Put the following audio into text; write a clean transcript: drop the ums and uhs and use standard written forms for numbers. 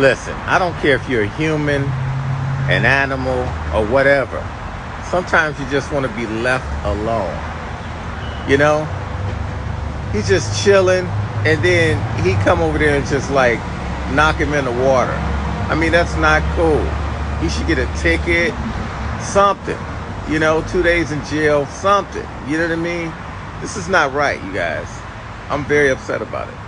Listen, I don't care if you're a human, an animal, or whatever. Sometimes you just want to be left alone. You know? He's just chilling, and then he come over there and just like knock him in the water. I mean, that's not cool. He should get a ticket, something. 2 days in jail, something. You know what I mean? This is not right, you guys. I'm very upset about it.